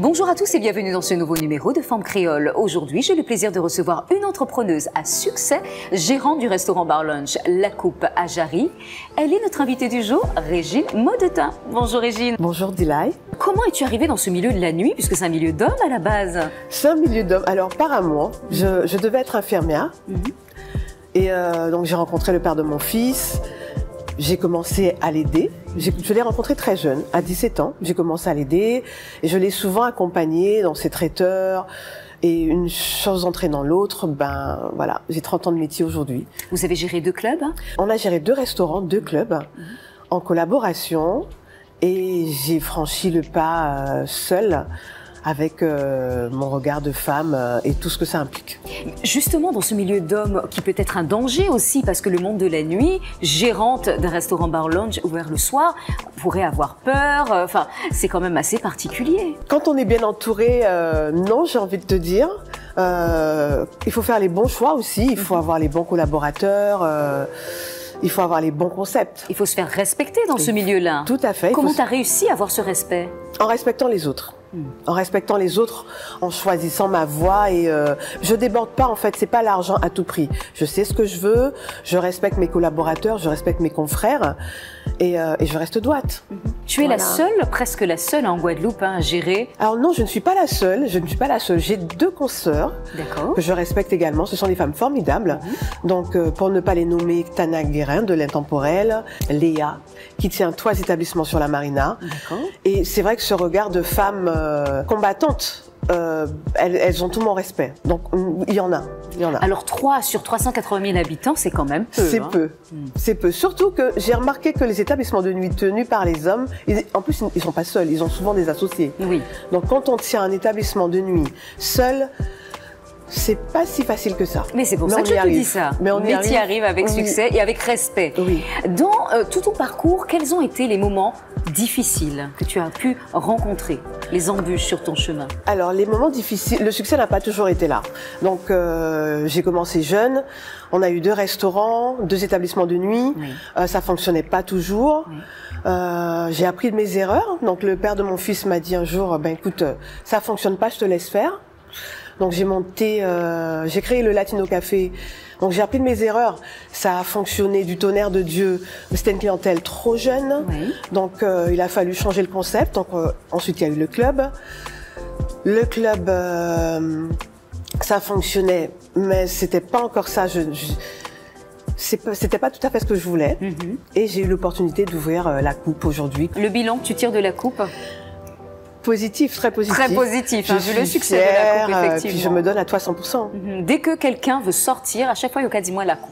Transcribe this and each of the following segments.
Bonjour à tous et bienvenue dans ce nouveau numéro de Femmes Créoles. Aujourd'hui, j'ai le plaisir de recevoir une entrepreneuse à succès, gérante du restaurant Bar Lunch La Coupe à Jarry. Elle est notre invitée du jour, Régine Maudetin. Bonjour Régine. Bonjour Dilay. Comment es-tu arrivée dans ce milieu de la nuit, puisque c'est un milieu d'hommes à la base? C'est un milieu d'hommes. Alors par amour, je devais être infirmière. Et donc j'ai rencontré le père de mon fils. J'ai commencé à l'aider. Je l'ai rencontré très jeune, à 17 ans. J'ai commencé à l'aider et je l'ai souvent accompagné dans ses traiteurs. Et une chose entraînant l'autre, ben voilà, j'ai 30 ans de métier aujourd'hui. Vous avez géré 2 clubs? On a géré 2 restaurants, 2 clubs en collaboration. Et j'ai franchi le pas seule avec mon regard de femme et tout ce que ça implique. Justement, dans ce milieu d'hommes qui peut être un danger aussi, parce que le monde de la nuit, gérante d'un restaurant Bar Lunch ouvert le soir, pourrait avoir peur. Enfin, c'est quand même assez particulier. Quand on est bien entouré, non, j'ai envie de te dire. Il faut faire les bons choix aussi, il faut avoir les bons collaborateurs. Il faut avoir les bons concepts. Il faut se faire respecter dans ce milieu-là. Tout à fait. Comment tu as réussi à avoir ce respect? En respectant les autres. En respectant les autres, en choisissant ma voie et je déborde pas en fait, c'est pas l'argent à tout prix. Je sais ce que je veux, je respecte mes collaborateurs, je respecte mes confrères et je reste droite. Tu es la seule, presque la seule en Guadeloupe à gérer? Alors non, je ne suis pas la seule, J'ai 2 consoeurs que je respecte également, ce sont des femmes formidables. Donc pour ne pas les nommer, Tana Guérin de l'Intemporel, Léa qui tient 3 établissements sur la Marina. Et c'est vrai que ce regard de femme combattantes, elles ont tout mon respect. Donc il y en a. Alors 3 sur 380 000 habitants, c'est quand même peu. C'est peu. C'est peu. Surtout que j'ai remarqué que les établissements de nuit tenus par les hommes, en plus ils sont pas seuls, ils ont souvent des associés. Oui. Donc quand on tient un établissement de nuit seul, c'est pas si facile que ça. Mais c'est pour ça que je te dis ça. Mais on y arrive avec succès et avec respect. Oui. Dans tout ton parcours, quels ont été les moments difficiles que tu as pu rencontrer, les embûches sur ton chemin? Alors les moments difficiles, le succès n'a pas toujours été là. Donc j'ai commencé jeune, on a eu 2 restaurants, 2 établissements de nuit, ça fonctionnait pas toujours. J'ai appris de mes erreurs. Donc le père de mon fils m'a dit un jour, ben écoute, ça fonctionne pas, je te laisse faire. Donc j'ai créé le Latino Café. Donc j'ai appris de mes erreurs. Ça a fonctionné du tonnerre de Dieu. C'était une clientèle trop jeune. Donc il a fallu changer le concept. Donc ensuite il y a eu le club. Le club, ça fonctionnait, mais c'était pas encore ça. C'était pas tout à fait ce que je voulais. Et j'ai eu l'opportunité d'ouvrir la coupe aujourd'hui. Le bilan que tu tires de la coupe? Positif, très positif. Très positif, vu le succès de la coupe, effectivement. Puis je me donne à toi 100%. Dès que quelqu'un veut sortir, à chaque fois, il y a dis-moi la coupe.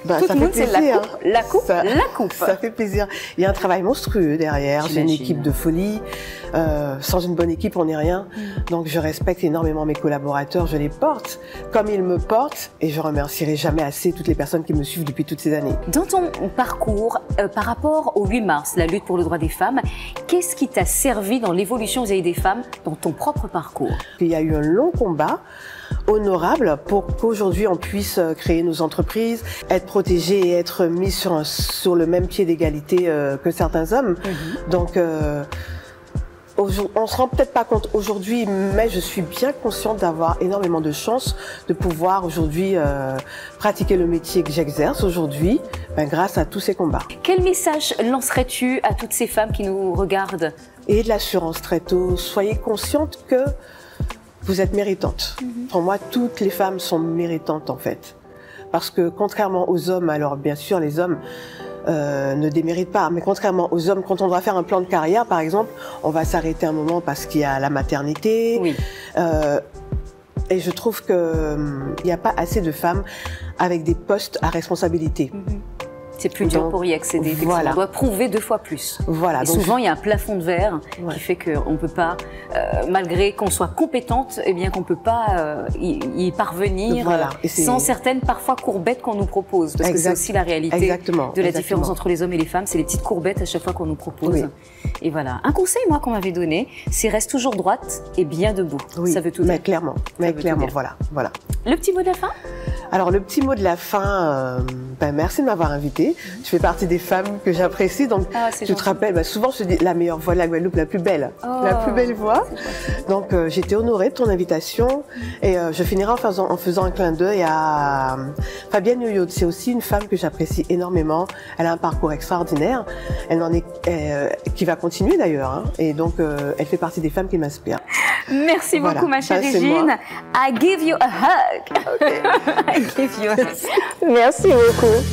Bah, tout le monde, c'est la coupe, la coupe. Ça fait plaisir. Il y a un travail monstrueux derrière. J'ai une équipe de folie. Sans une bonne équipe, on n'est rien. Donc je respecte énormément mes collaborateurs, je les porte comme ils me portent et je remercierai jamais assez toutes les personnes qui me suivent depuis toutes ces années. Dans ton parcours, par rapport au 8 mars, la lutte pour le droit des femmes, qu'est-ce qui t'a servi dans l'évolution des femmes dans ton propre parcours? Il y a eu un long combat honorable pour qu'aujourd'hui on puisse créer nos entreprises, être protégées et être mis sur le même pied d'égalité que certains hommes. Donc on se rend peut-être pas compte aujourd'hui, mais je suis bien consciente d'avoir énormément de chance de pouvoir aujourd'hui pratiquer le métier que j'exerce aujourd'hui grâce à tous ces combats. Quel message lancerais-tu à toutes ces femmes qui nous regardent? Et de l'assurance très tôt. Soyez consciente que vous êtes méritante. Pour moi, toutes les femmes sont méritantes en fait. Parce que contrairement aux hommes, alors bien sûr les hommes ne déméritent pas, mais contrairement aux hommes, quand on doit faire un plan de carrière par exemple, on va s'arrêter un moment parce qu'il y a la maternité. Et je trouve qu'il n'y a pas assez de femmes avec des postes à responsabilité. C'est plus dur pour y accéder. On doit prouver 2 fois plus. Voilà. Et souvent, il y a un plafond de verre qui fait qu'on ne peut pas, malgré qu'on soit compétente, eh bien qu'on ne peut pas y parvenir sans certaines, parfois, courbettes qu'on nous propose. Parce que c'est aussi la réalité de la différence entre les hommes et les femmes. C'est les petites courbettes à chaque fois qu'on nous propose. Et voilà. Un conseil, moi, qu'on m'avait donné, c'est reste toujours droite et bien debout. Ça veut tout dire. Clairement. Voilà. Le petit mot de la fin? Alors le petit mot de la fin, merci de m'avoir invitée. Tu fais partie des femmes que j'apprécie, donc tu te rappelles, souvent je dis la meilleure voix de la Guadeloupe, la plus belle voix. Donc j'ai été honorée de ton invitation et je finirai en faisant un clin d'œil à Fabienne Yoyot. C'est aussi une femme que j'apprécie énormément. Elle a un parcours extraordinaire. Elle en est, qui va continuer d'ailleurs, hein. Et donc elle fait partie des femmes qui m'inspirent. Merci beaucoup, ma chère Régine. I give you a hug. Okay. I give you a hug. Merci beaucoup.